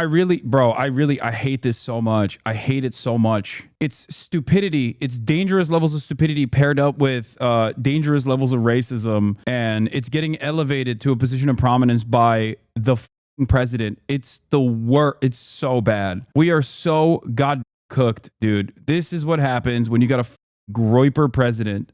I hate this so much. I hate it so much. It's stupidity. It's dangerous levels of stupidity paired up with dangerous levels of racism. And it's getting elevated to a position of prominence by the president. It's the worst. It's so bad. We are so god cooked, dude. This is what happens when you got a groiper president.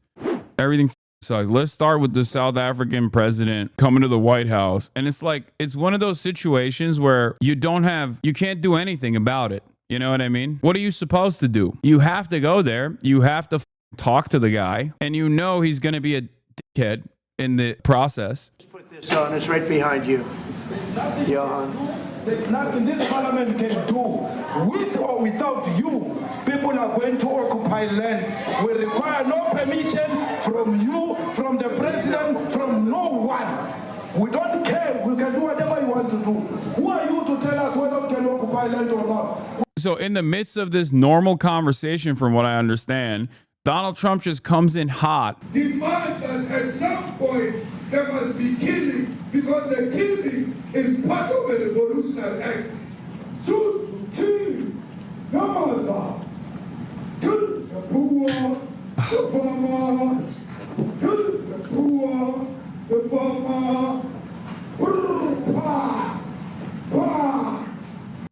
Everything sucks. Let's start with the South African president coming to the White House. And it's like, it's one of those situations where you can't do anything about it. You know what I mean? What are you supposed to do? You have to go there. You have to talk to the guy. And you know he's going to be a dickhead in the process. Let's put this on. It's right behind you. Johan. There's nothing this parliament can do. With or without you, people are going to occupy land. We require no permission from you, from the president, from no one. We don't care. We can do whatever you want to do. Who are you to tell us whether we can occupy land or not? So in the midst of this normal conversation, from what I understand, Donald Trump just comes in hot. Demand that at some point there must be killing, because the killing is part of a revolutionary act. Shoot to kill the mother, kill the poor, the farmer, kill the poor, the farmer.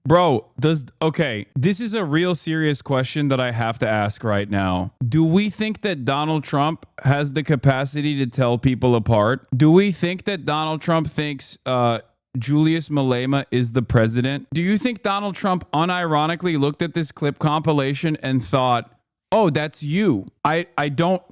Bro, this is a real serious question that I have to ask right now. Do we think that Donald Trump has the capacity to tell people apart? Do we think that Donald Trump thinks Julius Malema is the president? Do you think Donald Trump unironically looked at this clip compilation and thought, oh, that's you? I don't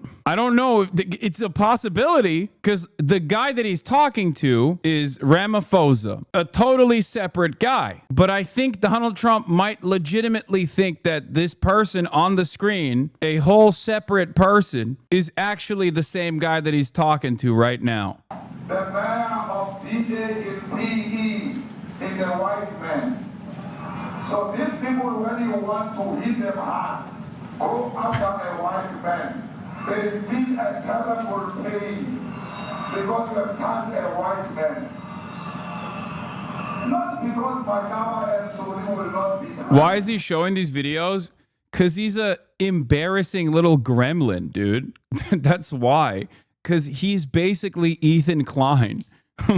know. It's a possibility, because the guy that he's talking to is Ramaphosa, a totally separate guy. But I think Donald Trump might legitimately think that this person on the screen, a whole separate person, is actually the same guy that he's talking to right now. The man of D-Day in PE is a white man. So these people, when you want to hit them hard, go after a white man. They feel a terrible pain because you have touched a white man. Not because Mashaba and Soli will not be touched. Why is he showing these videos? Because he's a embarrassing little gremlin, dude. That's why. Because he's basically Ethan Klein.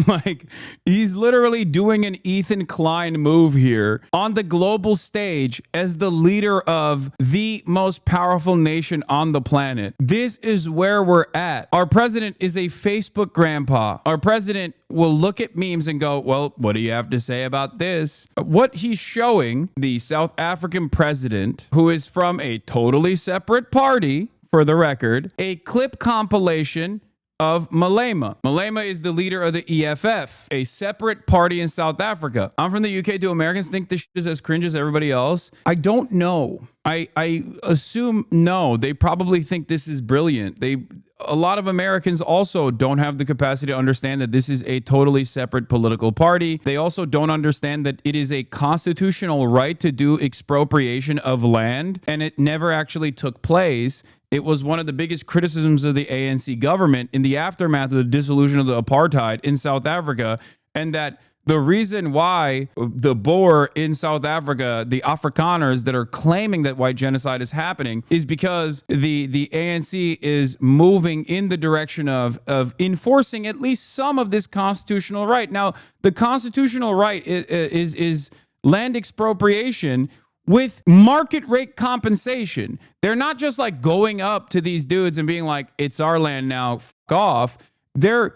Like, he's literally doing an Ethan Klein move here on the global stage as the leader of the most powerful nation on the planet. This is where we're at. Our president is a Facebook grandpa. Our president will look at memes and go, well, what do you have to say about this? What he's showing the South African president, who is from a totally separate party, for the record, a clip compilation of Malema. Malema is the leader of the EFF, a separate party in South Africa. I'm from the UK. Do Americans think this shit is as cringe as everybody else? I don't know. I assume no. They probably think this is brilliant. A lot of Americans also don't have the capacity to understand that this is a totally separate political party. They also don't understand that it is a constitutional right to do expropriation of land, and it never actually took place. It was one of the biggest criticisms of the ANC government in the aftermath of the dissolution of the apartheid in South Africa, and that the reason why the Boer in South Africa, the Afrikaners that are claiming that white genocide is happening, is because the ANC is moving in the direction of enforcing at least some of this constitutional right. Now, the constitutional right is land expropriation with market rate compensation. They're not just like going up to these dudes and being like, it's our land now, fuck off. They're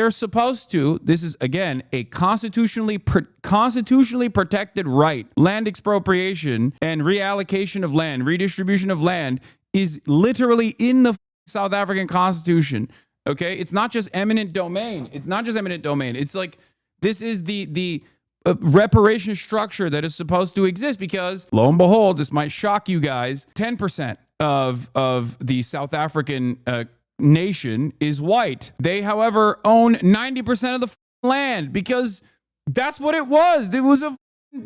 supposed to, this is again a constitutionally protected right. Land expropriation and reallocation of land, redistribution of land is literally in the South African Constitution. Okay, it's not just eminent domain. It's not just eminent domain. It's like, this is the reparation structure that is supposed to exist, because lo and behold, this might shock you guys, 10% of the South African nation is white. They, however, own 90% of the land, because that's what it was. It was a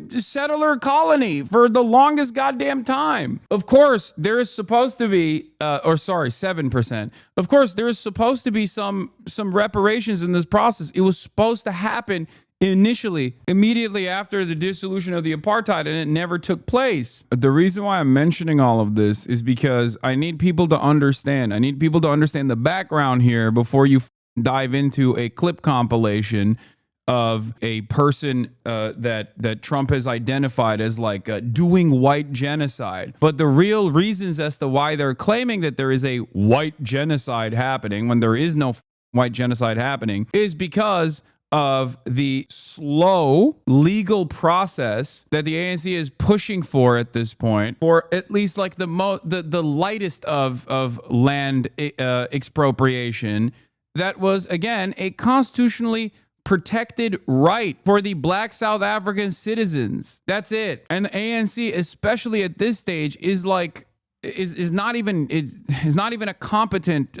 settler colony for the longest goddamn time. Of course, there is supposed to be, 7%. Of course, there is supposed to be some reparations in this process. It was supposed to happen initially, immediately after the dissolution of the apartheid, and it never took place. The reason why I'm mentioning all of this is because I need people to understand. I need people to understand the background here before you dive into a clip compilation of a person that Trump has identified as like doing white genocide. But the real reasons as to why they're claiming that there is a white genocide happening when there is no white genocide happening is because of the slow legal process that the ANC is pushing for at this point, for at least like the lightest of land expropriation that was, again, a constitutionally protected right for the black South African citizens. That's it. And the ANC, especially at this stage, is like is not even a competent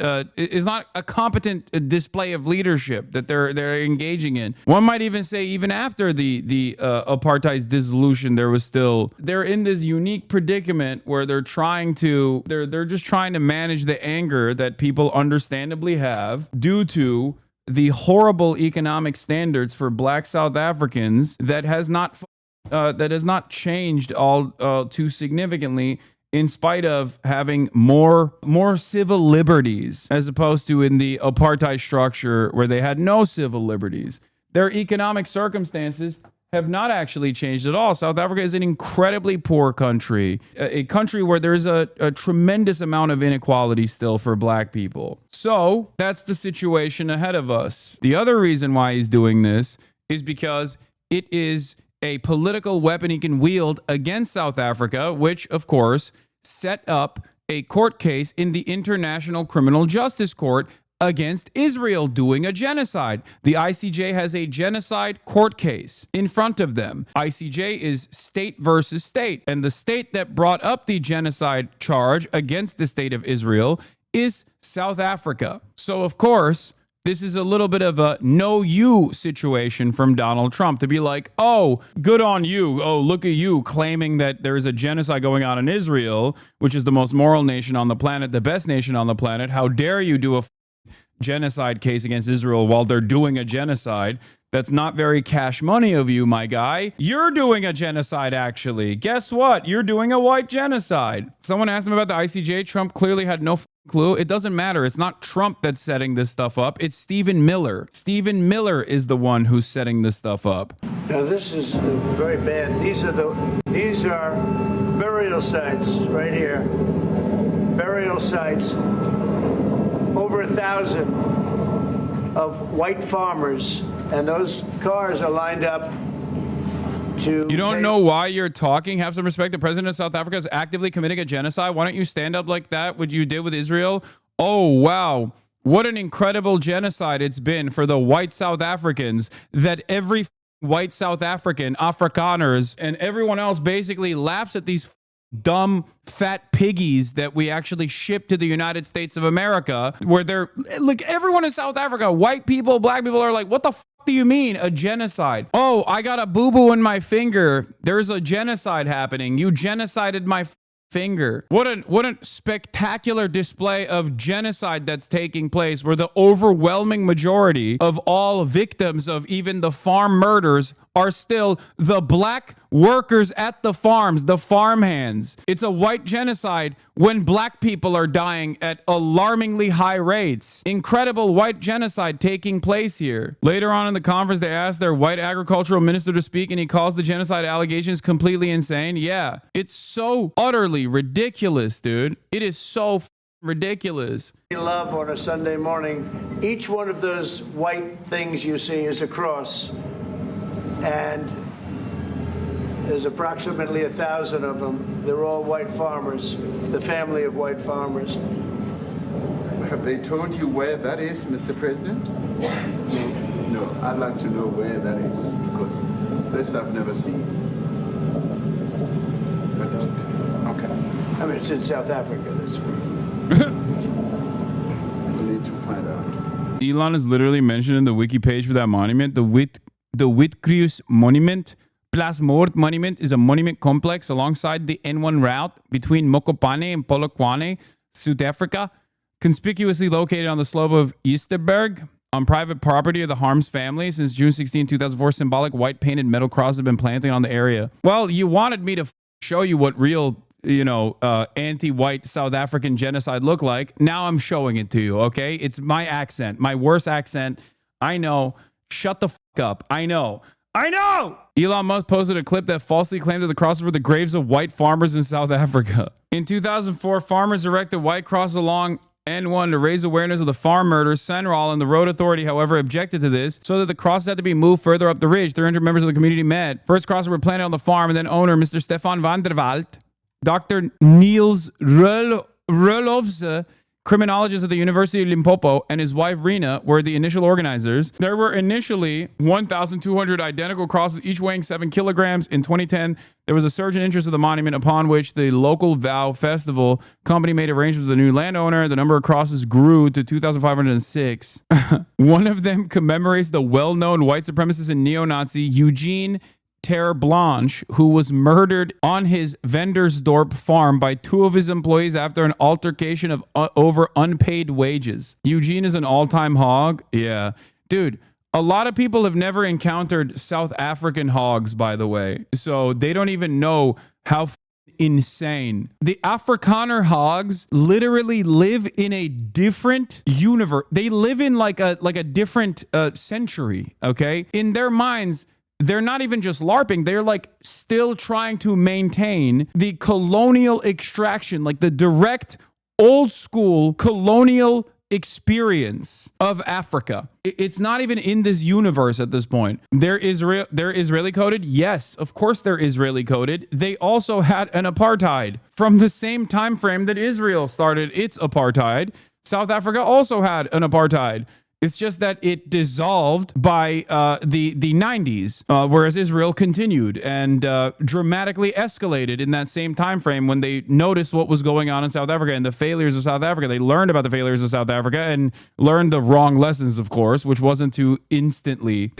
display of leadership that they're engaging in. One might even say even after the apartheid's dissolution, they're in this unique predicament where they're just trying to manage the anger that people understandably have due to the horrible economic standards for black South Africans that has not changed all too significantly, in spite of having more civil liberties as opposed to in the apartheid structure where they had no civil liberties. Their economic circumstances have not actually changed at all. South Africa is an incredibly poor country, a country where there's a tremendous amount of inequality still for black people. So that's the situation ahead of us. The other reason why he's doing this is because it is a political weapon he can wield against South Africa, which, of course, set up a court case in the International Criminal Justice Court against Israel doing a genocide. The ICJ has a genocide court case in front of them. ICJ is state versus state, and the state that brought up the genocide charge against the state of Israel is South Africa. So, of course, this is a little bit of a know you situation from Donald Trump to be like, oh, good on you. Oh, look at you claiming that there's a genocide going on in Israel, which is the most moral nation on the planet, the best nation on the planet. How dare you do a genocide case against Israel while they're doing a genocide? That's not very cash money of you, my guy. You're doing a genocide, actually. Guess what? You're doing a white genocide. Someone asked him about the ICJ. Trump clearly had no clue. It doesn't matter. It's not Trump that's setting this stuff up. It's Stephen Miller. Stephen Miller is the one who's setting this stuff up. Now this is very bad. These are burial sites right here. Burial sites. Over 1,000 of white farmers, and those cars are lined up to... You don't know why you're talking? Have some respect. The president of South Africa is actively committing a genocide. Why don't you stand up like that, what you did with Israel? Oh, wow. What an incredible genocide it's been for the white South Africans, that every white South African, Afrikaners, and everyone else basically laughs at these dumb fat piggies that we actually ship to the United States of America, where they're like, everyone in South Africa, white people, black people, are like, what the do you mean a genocide? Oh, I got a boo-boo in my finger. There's a genocide happening. You genocided my finger. What a spectacular display of genocide that's taking place, where the overwhelming majority of all victims of even the farm murders are still the black workers at the farms, the farmhands. It's a white genocide when black people are dying at alarmingly high rates. Incredible white genocide taking place here. Later on in the conference, they asked their white agricultural minister to speak, and he calls the genocide allegations completely insane. Yeah, it's so utterly ridiculous, dude. It is so ridiculous. Love on a Sunday morning. Each one of those white things you see is a cross, and there's approximately 1,000 of them. They're all white farmers, the family of white farmers. Have they told you where that is, Mr. President? No, I'd like to know where that is, because this I've never seen. Okay. I mean, it's in South Africa. That's where. We need to find out. Elon is literally mentioned in the wiki page for that monument. The Witcreus Monument Plus Moord Monument is a monument complex alongside the N1 route between Mokopane and Polokwane, South Africa, conspicuously located on the slope of Easterberg on private property of the Harms family. Since June 16, 2004, symbolic white painted metal crosses have been planted on the area. Well, you wanted me to show you what real, anti-white South African genocide looked like. Now I'm showing it to you, okay? It's my accent, my worst accent. I know. Shut the up. I know. Elon Musk posted a clip that falsely claimed that the crosses were the graves of white farmers in South Africa. In 2004, farmers erected white crosses along N1 to raise awareness of the farm murders. Senral and the road authority, however, objected to this, so that the crosses had to be moved further up the ridge. 300 members of the community met. First crosses were planted on the farm, and then owner, Mr. Stefan van der Walt, Dr. Niels Rulofse, criminologist at the University of Limpopo, and his wife Rena were the initial organizers. There were initially 1,200 identical crosses, each weighing 7 kilograms. In 2010, there was a surge in interest of the monument, upon which the local Vow Festival company made arrangements with the new landowner. The number of crosses grew to 2,506. One of them commemorates the well-known white supremacist and neo-Nazi Eugene Terre Blanche, who was murdered on his Vendersdorp farm by 2 of his employees after an altercation of over unpaid wages. Eugene is an all-time hog. Yeah. Dude, a lot of people have never encountered South African hogs, by the way. So they don't even know how insane. The Afrikaner hogs literally live in a different universe. They live in like a different century, okay? In their minds, they're not even just LARPing. They're like still trying to maintain the colonial extraction, like the direct old school colonial experience of Africa. It's not even in this universe at this point. They're Israeli coded. Yes, of course they're Israeli coded. They also had an apartheid from the same time frame that Israel started its apartheid. South Africa also had an apartheid. It's just that it dissolved by the 90s, whereas Israel continued and dramatically escalated in that same time frame when they noticed what was going on in South Africa and the failures of South Africa. They learned about the failures of South Africa and learned the wrong lessons, of course, which wasn't to instantly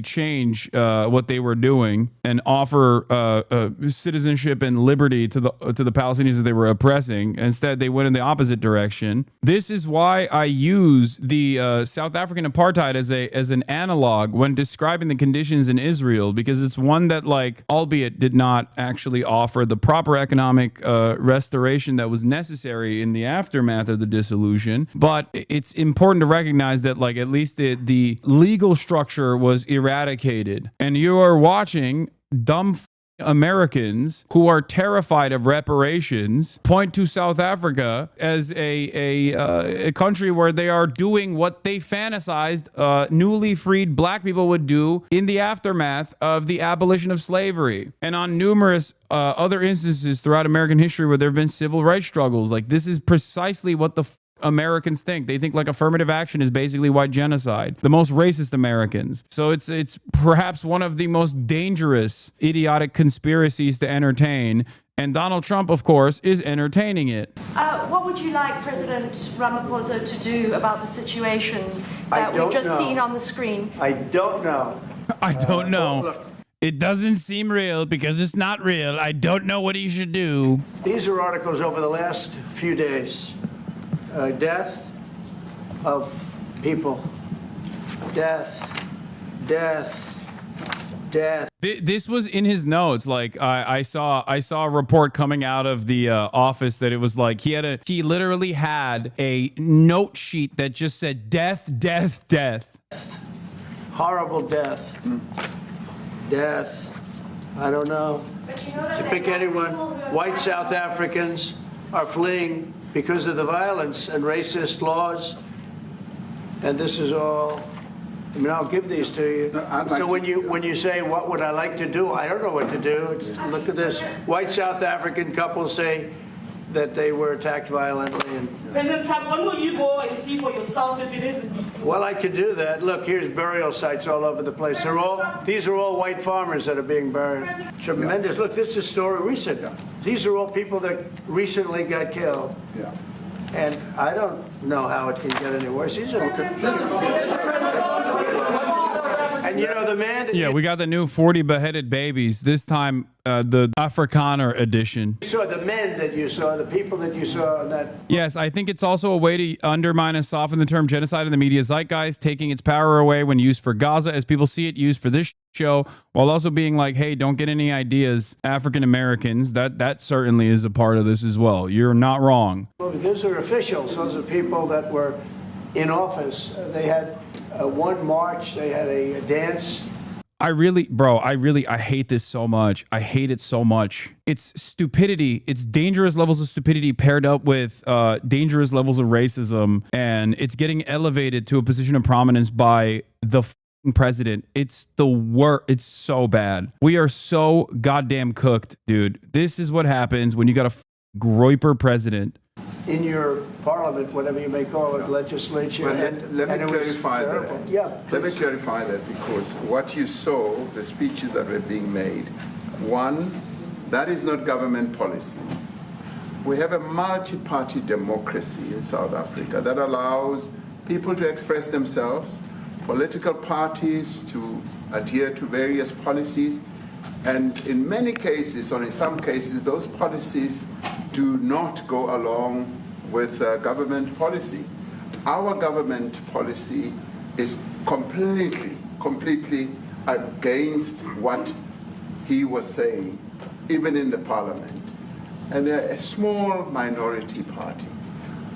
change what they were doing and offer citizenship and liberty to the Palestinians that they were oppressing. Instead, they went in the opposite direction. This is why I use the South African apartheid as an analog when describing the conditions in Israel, because it's one that, like, albeit did not actually offer the proper economic restoration that was necessary in the aftermath of the dissolution, but it's important to recognize that, like, at least the legal structure was eradicated. And you are watching dumb Americans who are terrified of reparations point to South Africa as a country where they are doing what they fantasized newly freed black people would do in the aftermath of the abolition of slavery, and on numerous other instances throughout American history where there have been civil rights struggles. Like, this is precisely what the Americans think. They think like affirmative action is basically white genocide. The most racist Americans. So it's perhaps one of the most dangerous, idiotic conspiracies to entertain. And Donald Trump, of course, is entertaining it. What would you like President Ramaphosa to do about the situation that we've just seen on the screen? I don't know. I don't know. It doesn't seem real because it's not real. I don't know what he should do. These are articles over the last few days. Death of people. Death. This was in his notes. Like, I saw a report coming out of the office that it was like he literally had a note sheet that just said death. Horrible death. Death. I don't know. But you know that To pick anyone, white South Africans are fleeing because of the violence and racist laws. And this is all, I mean, I'll give these to you. So when you say, what would I like to do? I don't know what to do. Look at this. White South African couples say that they were attacked violently. And, President Trump, when will you go and see for yourself if it isn't? well, I could do that. Look, here's burial sites all over the place. These are all white farmers that are being buried. Tremendous. Look, this is a story recent. These are all people that recently got killed. Yeah. And I don't know how it can get any worse. These are, and And you know, the man that we got the new 40 beheaded babies. This time, the Afrikaner edition. you saw, the men that you saw, the people that you saw on that. Yes, I think it's also a way to undermine and soften the term genocide in the media zeitgeist, taking its power away when used for Gaza, as people see it used for this show, while also being like, hey, don't get any ideas, African Americans. That certainly is a part of this as well. You're not wrong. Well, those are officials. Those are people that were in office. They had one march. They had a dance. I hate this so much. I hate it so much. It's stupidity. It's dangerous levels of stupidity paired up with dangerous levels of racism. And it's getting elevated to a position of prominence by the president. It's the worst. It's so bad. We are so goddamn cooked, dude. This is what happens when you got a groiper president. In your parliament, whatever you may call it, legislature. Well, let me clarify that. Yeah, let me clarify that, because what you saw, the speeches that were being made, one, that is not government policy. We have a multi-party democracy in South Africa that allows people to express themselves, political parties to adhere to various policies, and in many cases, or in some cases, those policies do not go along with government policy. Our government policy is completely against what he was saying, even in the parliament. And they're a small minority party,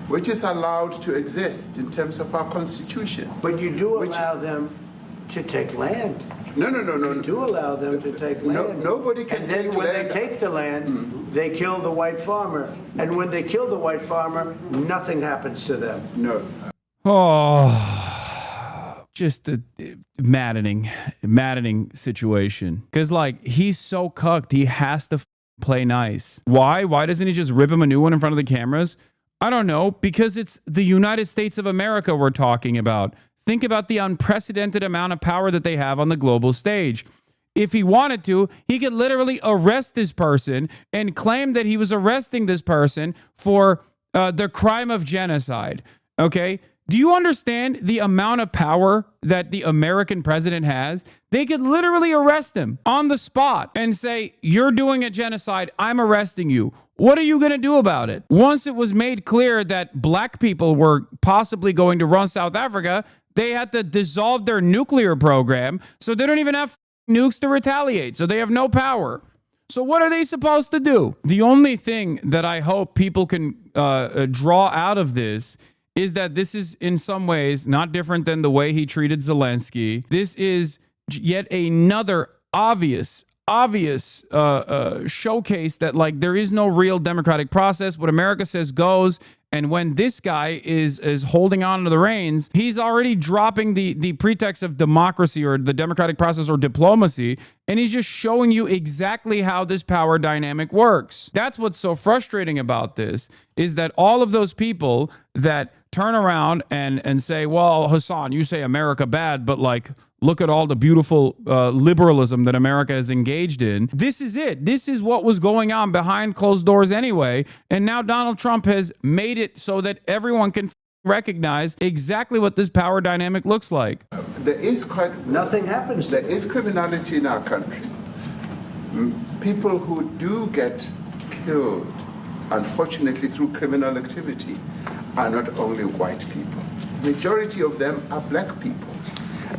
which is allowed to exist in terms of our constitution. But you do allow them to take land. No. You do allow them to take land. Nobody can and take then when land. they take the land, they kill the white farmer. And when they kill the white farmer, nothing happens to them. No. Oh, just a maddening situation. Because, like, he's so cucked, he has to play nice. Why? Why doesn't he just rip him a new one in front of the cameras? I don't know. Because it's the United States of America we're talking about. Think about the unprecedented amount of power that they have on the global stage. If he wanted to, he could literally arrest this person and claim that he was arresting this person for the crime of genocide. Okay? Do you understand the amount of power that the American president has? They could literally arrest him on the spot and say, you're doing a genocide. I'm arresting you. What are you going to do about it? Once it was made clear that black people were possibly going to run South Africa, they had to dissolve their nuclear program, so they don't even have nukes to retaliate, so they have no power. So what are they supposed to do? The only thing that I hope people can draw out of this is that this is in some ways not different than the way he treated Zelensky. This is yet another obvious showcase that, like, there is no real democratic process. What America says goes. And when this guy is holding on to the reins, he's already dropping the pretext of democracy or the democratic process or diplomacy, and he's just showing you exactly how this power dynamic works. That's what's so frustrating about this, is that all of those people that turn around and say, well, Hasan, you say America bad, but, like, look at all the beautiful liberalism that America is engaged in. This is it. This is what was going on behind closed doors anyway. And now Donald Trump has made it so that everyone can recognize exactly what this power dynamic looks like. There is Nothing happens. There is criminality in our country. People who do get killed, unfortunately, through criminal activity are not only white people. Majority of them are black people.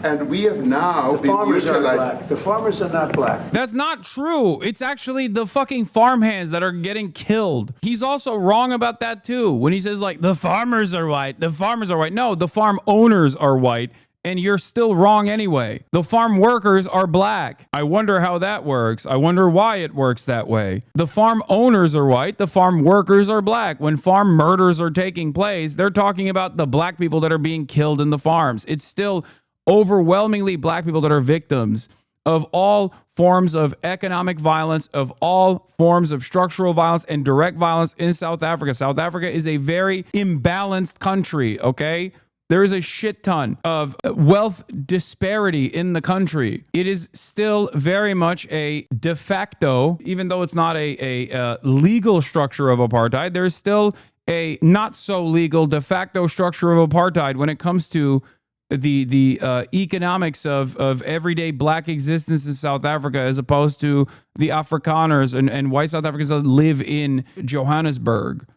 And we have now been utilized. The farmers are not black. That's not true. It's actually the fucking farmhands that are getting killed. He's also wrong about that too. When he says, like, the farmers are white, the farmers are white. No, the farm owners are white, and you're still wrong anyway. The farm workers are black. I wonder how that works. I wonder why it works that way. The farm owners are white. The farm workers are black. When farm murders are taking place, they're talking about the black people that are being killed in the farms. It's still overwhelmingly black people that are victims of all forms of economic violence, of all forms of structural violence and direct violence in South Africa. South Africa is a very imbalanced country, okay? There is a shit ton of wealth disparity in the country. It is still very much a de facto, even though it's not a legal structure of apartheid, there's still a not so legal de facto structure of apartheid when it comes to the economics of everyday black existence in South Africa as opposed to the Afrikaners and white South Africans that live in Johannesburg.